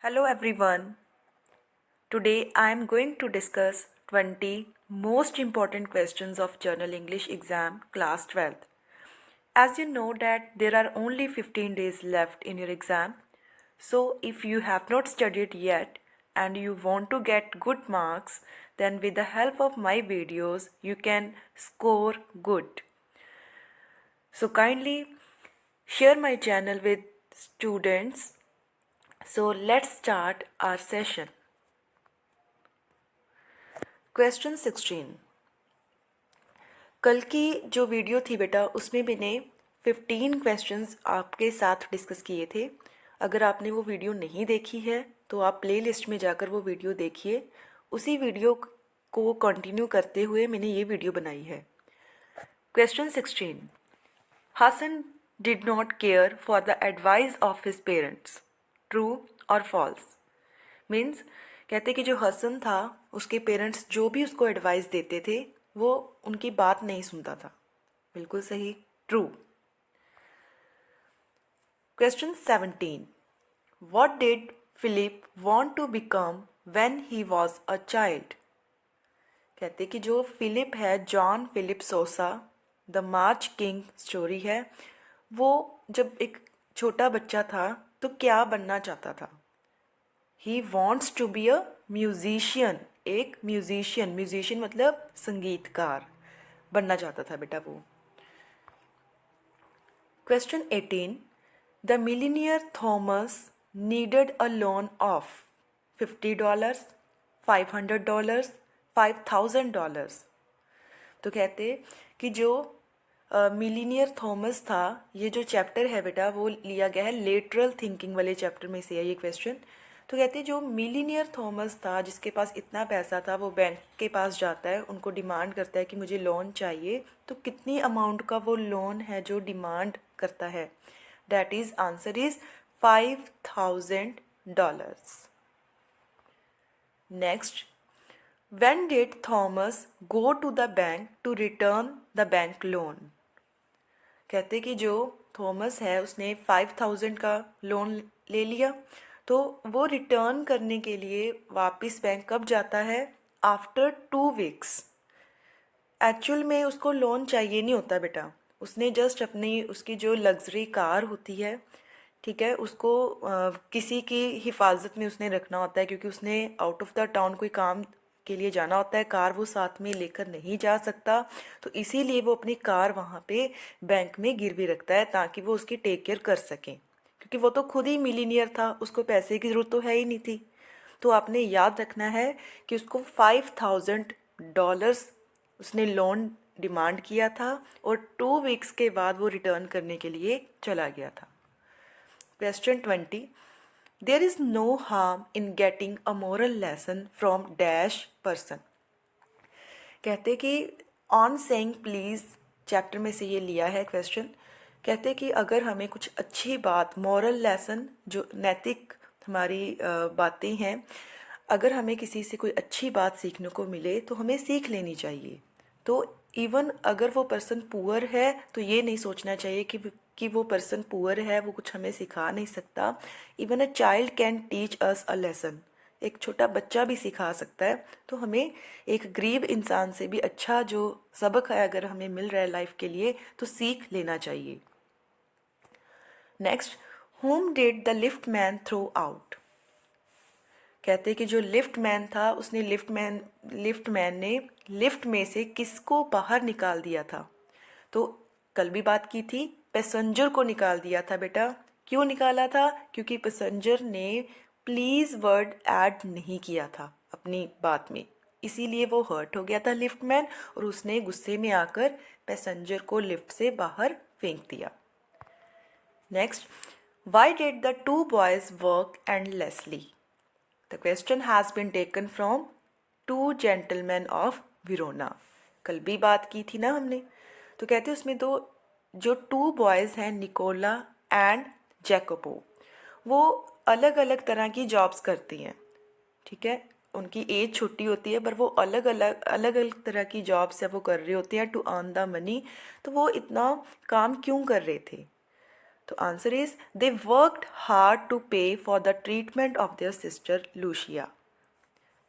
Hello everyone. Today I am going to discuss 20 most important questions of Journal English exam class 12th. As you know that there are only 15 days left in your exam. So if you have not studied yet and you want to get good marks, then with the help of my videos you can score good. So kindly share my channel with students. So let's start our session. Question 16। कल की जो video थी बेटा उसमें मैंने 15 questions आपके साथ discuss किए थे। अगर आपने वो वीडियो नहीं देखी है तो आप प्लेलिस्ट में जाकर वो वीडियो देखिए। उसी वीडियो को कंटिन्यू करते हुए मैंने ये वीडियो बनाई है। Question 16। Hasan did not care for the advice of his parents, true और फॉल्स। मीन्स कहते कि जो हसन था उसके पेरेंट्स जो भी उसको एडवाइस देते थे वो उनकी बात नहीं सुनता था। बिल्कुल सही, true. Question 17। What did Philip want to become when he was a child. कहते कि जो फिलिप है, John Philip Sousa, the march king story है, वो जब एक छोटा बच्चा था तो क्या बनना चाहता था। He wants to be a musician. एक म्यूजिशियन, म्यूजिशियन मतलब संगीतकार बनना चाहता था बेटा वो। Question 18। The millionaire Thomas needed a loan of $50, $500, $5,000। तो कहते कि जो मिलीनियर थॉमस था, ये जो चैप्टर है बेटा वो लिया गया है लेटरल थिंकिंग वाले चैप्टर में से है ये क्वेश्चन। तो कहते जो मिलीनियर थॉमस था जिसके पास इतना पैसा था वो बैंक के पास जाता है, उनको डिमांड करता है कि मुझे लोन चाहिए। तो कितनी अमाउंट का वो लोन है जो डिमांड करता है। That is answer is $5,000। Next, when did Thomas go to the bank to return the bank loan। कहते कि जो थॉमस है उसने 5,000 का लोन ले लिया, तो वो रिटर्न करने के लिए वापस बैंक कब जाता है। After 2 weeks. एक्चुअल में उसको लोन चाहिए नहीं होता बेटा, उसने जस्ट अपनी उसकी जो लग्जरी कार होती है, ठीक है, उसको किसी की हिफाजत में उसने रखना होता है क्योंकि उसने आउट ऑफ द टाउन कोई काम के लिए जाना होता है, कार वो साथ में लेकर नहीं जा सकता। तो इसीलिए वो अपनी कार वहाँ पे बैंक में गिरवी रखता है ताकि वो उसकी टेक केयर कर सकें, क्योंकि वो तो खुद ही मिलीनियर था, उसको पैसे की ज़रूरत तो है ही नहीं थी। तो आपने याद रखना है कि उसको $5,000 उसने लोन डिमांड किया था और 2 वीक्स के बाद वो रिटर्न करने के लिए चला गया था। Question 20। There is no harm in getting a moral lesson from dash person. कहते कि ऑन सेइंग प्लीज चैप्टर में से ये लिया है क्वेश्चन। कहते कि अगर हमें कुछ अच्छी बात, मॉरल लेसन जो नैतिक हमारी बातें हैं, अगर हमें किसी से कोई अच्छी बात सीखने को मिले तो हमें सीख लेनी चाहिए। तो इवन अगर वो पर्सन पुअर है तो ये नहीं सोचना चाहिए कि वो पर्सन पुअर है, वो कुछ हमें सिखा नहीं सकता। Even a child can teach us a lesson. एक छोटा बच्चा भी सिखा सकता है। तो हमें एक गरीब इंसान से भी अच्छा जो सबक है अगर हमें मिल रहा है लाइफ के लिए तो सीख लेना चाहिए। Next, whom did the lift man throw out. कहते कि जो लिफ्ट मैन था उसने लिफ्ट मैन ने लिफ्ट में से किसको बाहर निकाल दिया था। तो कल भी बात की थी, पैसेंजर को निकाल दिया था बेटा। क्यों निकाला था? क्योंकि पैसेंजर ने प्लीज वर्ड ऐड नहीं किया था अपनी बात में, इसीलिए वो हर्ट हो गया था लिफ्ट मैन और उसने गुस्से में आकर पैसेंजर को लिफ्ट से बाहर फेंक दिया। Next, why did the 2 boys work endlessly. The question has been taken from 2 gentlemen of Verona। कल भी बात की थी ना हमने। तो कहते उसमें दो जो 2 बॉयज़ हैं, निकोला एंड जैकोबो, वो अलग अलग तरह की जॉब्स करती हैं, ठीक है। उनकी एज छोटी होती है पर वो अलग अलग तरह की जॉब्स है वो कर रहे होते हैं टू अर्न द मनी। तो वो इतना काम क्यों कर रहे थे? तो answer is they worked hard to pay for the treatment of their sister Lucia.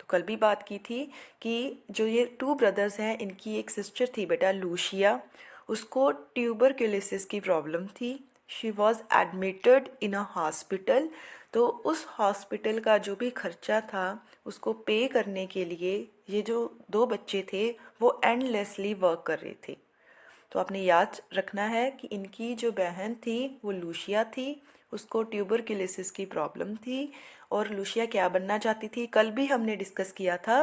तो कल भी बात की थी कि जो ये 2 ब्रदर्स हैं, इनकी एक सिस्टर थी बेटा लूशिया, उसको ट्यूबरक्यूलोसिस की प्रॉब्लम थी। She was admitted in a hospital. तो उस हॉस्पिटल का जो भी खर्चा था उसको पे करने के लिए ये जो 2 बच्चे थे वो एंडलेसली वर्क कर रहे थे। तो आपने याद रखना है कि इनकी जो बहन थी वो लूशिया थी, उसको ट्यूबरक्यूलोसिस की प्रॉब्लम थी। और लूशिया क्या बनना चाहती थी, कल भी हमने डिस्कस किया था,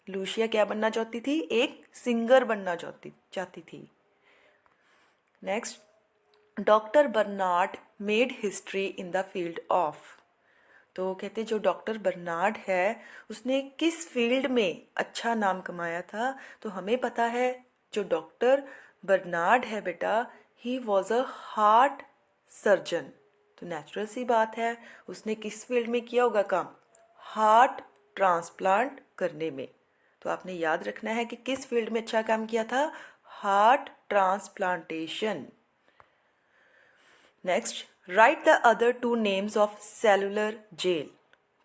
लूशिया क्या बनना चाहती थी, एक सिंगर बनना चाहती थी। Next, doctor Bernard made history in the field of. तो कहते जो डॉक्टर बर्नार्ड है उसने किस फील्ड में अच्छा नाम कमाया था। तो हमें पता है जो डॉक्टर बर्नार्ड है बेटा, he was a heart surgeon. तो नेचुरल सी बात है उसने किस फील्ड में किया होगा काम, हार्ट ट्रांसप्लांट करने में। तो आपने याद रखना है कि किस फील्ड में अच्छा काम किया था, heart transplantation. Next, write the other 2 names of cellular jail.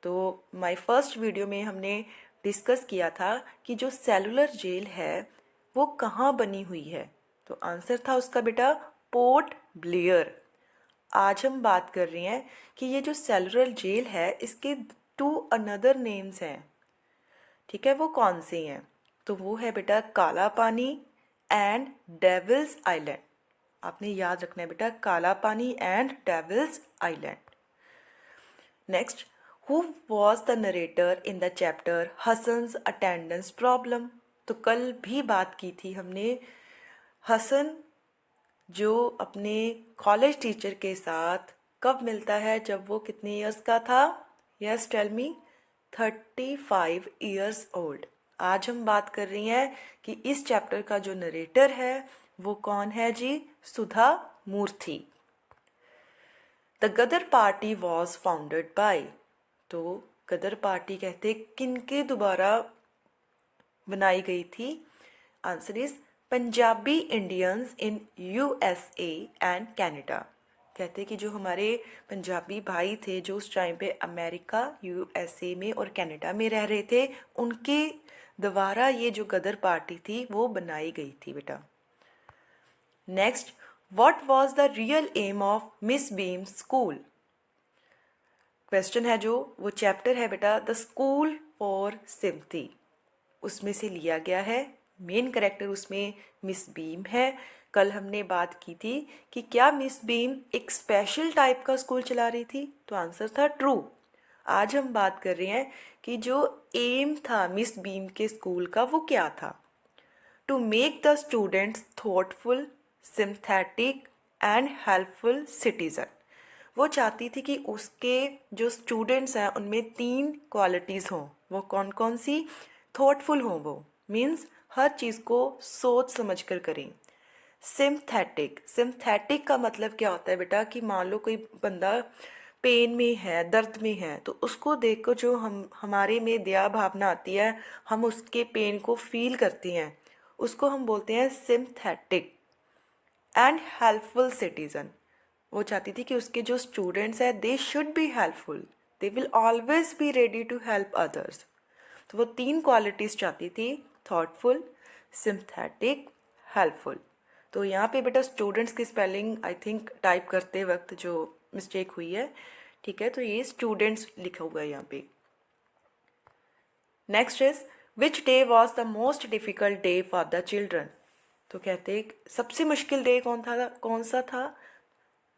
तो माय फर्स्ट वीडियो में हमने डिस्कस किया था कि जो सेलुलर जेल है वो कहाँ बनी हुई है। तो आंसर था उसका बेटा पोर्ट ब्लेयर। आज हम बात कर रहे हैं कि ये जो सेलुलर जेल है इसके 2 अनदर नेम्स हैं। ठीक है, वो कौन से हैं? तो वो है बेटा Kala Pani and Devil's island. आपने याद रखना है बेटा, Kala Pani and Devil's Island. Next, who was the narrator in the chapter Hasan's attendance problem. तो कल भी बात की थी हमने, हसन जो अपने कॉलेज टीचर के साथ कब मिलता है, जब वो कितने ईयर्स का था? Yes tell me, 35 years old. आज हम बात कर रही हैं कि इस चैप्टर का जो नरेटर है वो कौन है जी? Sudha Murthy. The Gadar party was founded by. तो गदर पार्टी कहते किनके द्वारा बनाई गई थी? Answer is Punjabi Indians in USA and Canada. कहते कि जो हमारे पंजाबी भाई थे जो उस टाइम पे अमेरिका, यूएसए में और कनाडा में रह रहे थे, उनके द्वारा ये जो गदर पार्टी थी वो बनाई गई थी बेटा। Next, what was the real aim of Miss Beam school. Question है जो, वो चैप्टर है बेटा द स्कूल फॉर सिम्पथी, उसमें से लिया गया है। मेन कैरेक्टर उसमें मिस बीम है। कल हमने बात की थी कि क्या मिस बीम एक स्पेशल टाइप का स्कूल चला रही थी? तो आंसर था ट्रू। आज हम बात कर रहे हैं कि जो एम था मिस बीम के स्कूल का वो क्या था? To make the students thoughtful, synthetic and helpful citizen. वो चाहती थी कि उसके जो स्टूडेंट्स हैं उनमें 3 क्वालिटीज़ हों। वो कौन कौन सी? थॉटफुल हों, वो मीन्स हर चीज़ को सोच समझ कर करें। सिंथेटिक, सिंथेटिक का मतलब क्या होता है बेटा कि मान लो कोई बंदा पेन में है, दर्द में है, तो उसको देख कर जो हमारे में दया भावना आती है, हम उसके पेन को फील करते हैं, उसको हम बोलते हैं सिंथेटिक। एंड हेल्पफुल सिटीजन, वो चाहती थी कि उसके जो स्टूडेंट्स हैं they should be helpful, they will always be ready to help others. तो वो 3 क्वालिटीज़ चाहती थी, थॉटफुल, सिंथेटिक, हेल्पफुल। तो यहाँ पे बेटा स्टूडेंट्स की स्पेलिंग आई थिंक टाइप करते वक्त जो मिस्टेक हुई है, ठीक है, तो ये स्टूडेंट्स लिखा हुआ है यहाँ पे। Next is which day was the most difficult day for the children. तो कहते सबसे मुश्किल डे कौन सा था?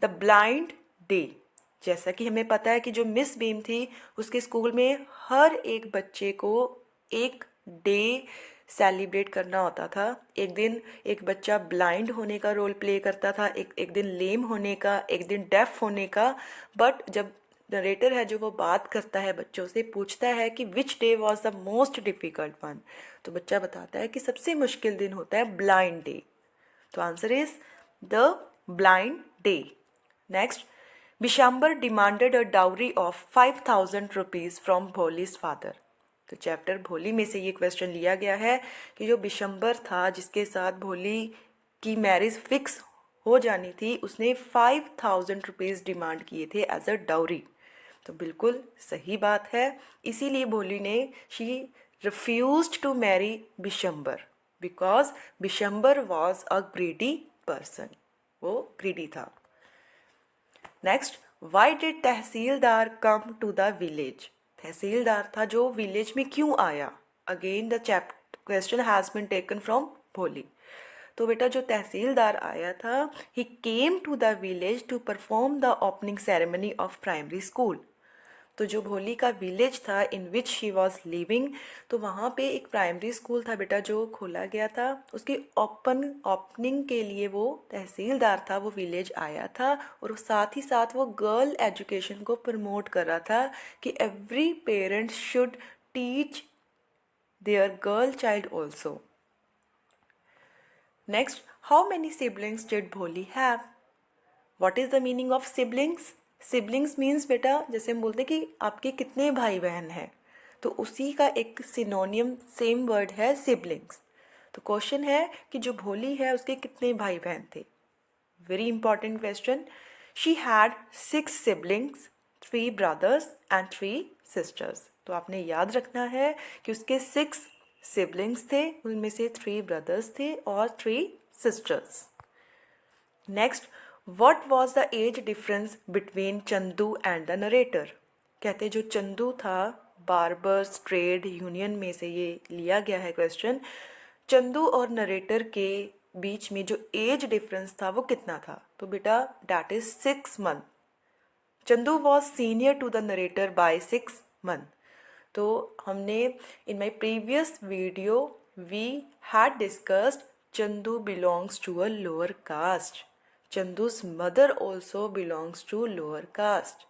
The blind day. जैसा कि हमें पता है कि जो मिस बीम थी उसके स्कूल में हर एक बच्चे को एक डे सेलिब्रेट करना होता था। एक दिन एक बच्चा ब्लाइंड होने का रोल प्ले करता था, एक दिन लेम होने का, एक दिन डेफ होने का। बट जब नरेटर है जो वो बात करता है बच्चों से, पूछता है कि which day was the most difficult one, तो बच्चा बताता है कि सबसे मुश्किल दिन होता है ब्लाइंड डे। तो answer is the blind day. Next, Bishambar demanded a dowry of 5,000 rupees from Bholi's father. तो चैप्टर भोली में से ये क्वेश्चन लिया गया है कि जो बिशंबर था जिसके साथ भोली की मैरिज फिक्स हो जानी थी, उसने 5,000 रुपीज़ डिमांड किए थे एज अ डाउरी। तो बिल्कुल सही बात है, इसीलिए भोली ने she refused to marry Bishambar because Bishambar was a greedy person, वो ग्रीडी था। Next, why did tehsildar come to the village? Tehsildar था जो विलेज में क्यों आया? Again the chapter question has been taken from Bholi. तो बेटा जो तहसीलदार आया था, he came to the village to perform the opening ceremony of primary school. तो जो भोली का विलेज था in which she was living, तो वहाँ पे एक प्राइमरी स्कूल था बेटा जो खोला गया था, उसकी ओपनिंग के लिए वो तहसीलदार था, वो विलेज आया था, और साथ ही साथ वो गर्ल एजुकेशन को प्रमोट कर रहा था कि every parent should teach their girl child also. Next, how many siblings did Bholi have? What is the meaning of siblings? Siblings means बेटा जैसे हम बोलते हैं कि आपके कितने भाई बहन हैं, तो उसी का एक सिनोनियम सेम वर्ड है सिबलिंग्स। तो क्वेश्चन है कि जो भोली है उसके कितने भाई बहन थे? Very important question. She had 6 siblings, 3 brothers and 3 sisters. तो आपने याद रखना है कि उसके 6 सिबलिंग्स थे, उनमें से 3 ब्रदर्स थे और 3 sisters. Next, what was the age difference between Chandu and the narrator? कहते जो चंदू था, बार्बर्स ट्रेड यूनियन में से ये लिया गया है क्वेश्चन। चंदू और नरेटर के बीच में जो एज डिफरेंस था वो कितना था? तो बेटा that is 6 month. Chandu was senior to the narrator by 6 month. तो हमने in my previous video we had discussed Chandu belongs to a lower caste. Chandu's mother also belongs to lower caste.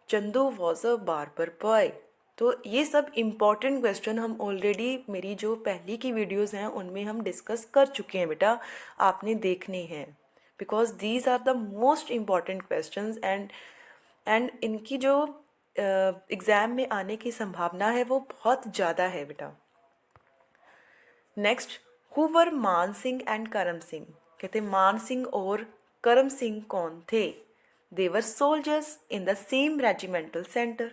Chandu was a barber boy. तो ये सब important question हम already मेरी जो पहली की वीडियोस हैं उनमें हम डिस्कस कर चुके हैं बेटा, आपने देखने हैं, because these are the most important questions and इनकी जो एग्ज़ाम में आने की संभावना है वो बहुत ज़्यादा है बेटा। नेक्स्ट, हु वर मान सिंह एंड करम सिंह? कहते मान सिंह और करम सिंह कौन थे? They were soldiers in the same regimental centre.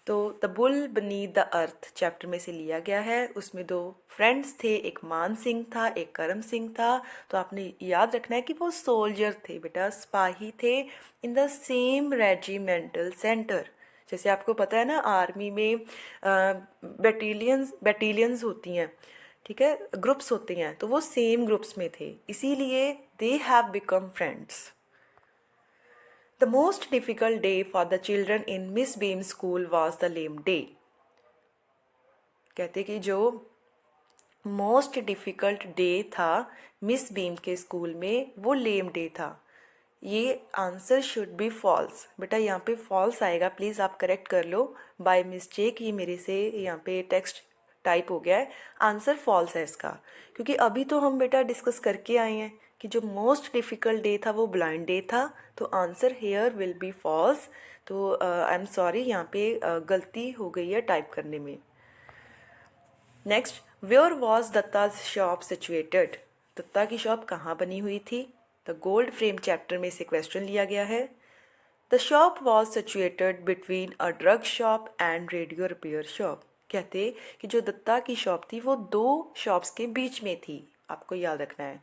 तो the bull beneath the earth chapter में से लिया गया है, उसमें 2 फ्रेंड्स थे, एक मान सिंह था, एक करम सिंह था। तो आपने याद रखना है कि वो सोल्जर थे बेटा, सिपाही थे, इन द सेम रेजिमेंटल सेंटर। जैसे आपको पता है ना आर्मी में बैटेलियंस होती हैं, ठीक है, ग्रुप्स होते हैं, तो वो सेम ग्रुप्स में थे, इसीलिए they have become friends. The most difficult day for the children in miss Beam school was the lame day. कहते कि जो मोस्ट डिफ़िकल्ट डे था मिस बीम के स्कूल में वो लेम डे था। ये आंसर शुड बी फॉल्स। बेटा यहाँ पे फॉल्स आएगा, प्लीज़ आप करेक्ट कर लो, बाय मिस्टेक ये मेरे से यहाँ पे टेक्स्ट टाइप हो गया है, आंसर फॉल्स है इसका, क्योंकि अभी तो हम बेटा डिस्कस करके आए हैं कि जो मोस्ट डिफ़िकल्ट डे था वो ब्लाइंड डे था, तो answer here will be false. तो आई एम सॉरी, यहाँ पे गलती हो गई है टाइप करने में। Next, where was Datta's shop situated? Datta की शॉप कहाँ बनी हुई थी? द गोल्ड फ्रेम चैप्टर में से क्वेश्चन लिया गया है। The shop was situated between a drug shop and radio repair shop. कहते कि जो दत्ता की शॉप थी वो 2 शॉप्स के बीच में थी, आपको याद रखना है।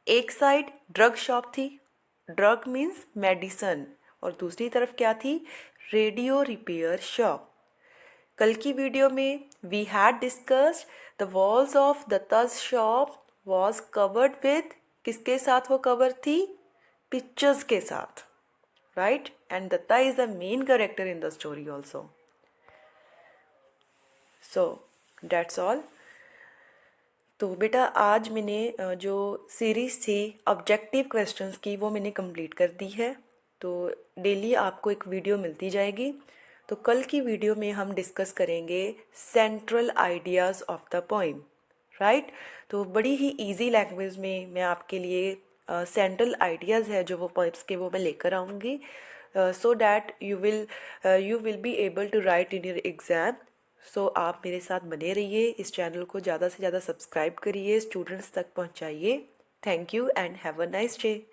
एक साइड ड्रग शॉप थी, ड्रग मीन्स मेडिसन, और दूसरी तरफ क्या थी? Radio repair shop. कल की वीडियो में we had discussed the walls of Datta's shop was covered with, किसके साथ वो कवर थी? पिक्चर्स के साथ, right? And Datta is the main character in the story also. So that's all. तो बेटा आज मैंने जो सीरीज़ थी ऑब्जेक्टिव क्वेश्चंस की वो मैंने कंप्लीट कर दी है। तो डेली आपको एक वीडियो मिलती जाएगी। तो कल की वीडियो में हम डिस्कस करेंगे central ideas of the poem, right? तो बड़ी ही इजी लैंग्वेज में मैं आपके लिए सेंट्रल आइडियाज़ है जो वो पोइम्स के वो मैं लेकर आऊँगी, so that you will be able to write in your exam. So आप मेरे साथ बने रहिए, इस चैनल को ज़्यादा से ज़्यादा सब्सक्राइब करिए, स्टूडेंट्स तक पहुँचाइए। Thank you and have a nice day.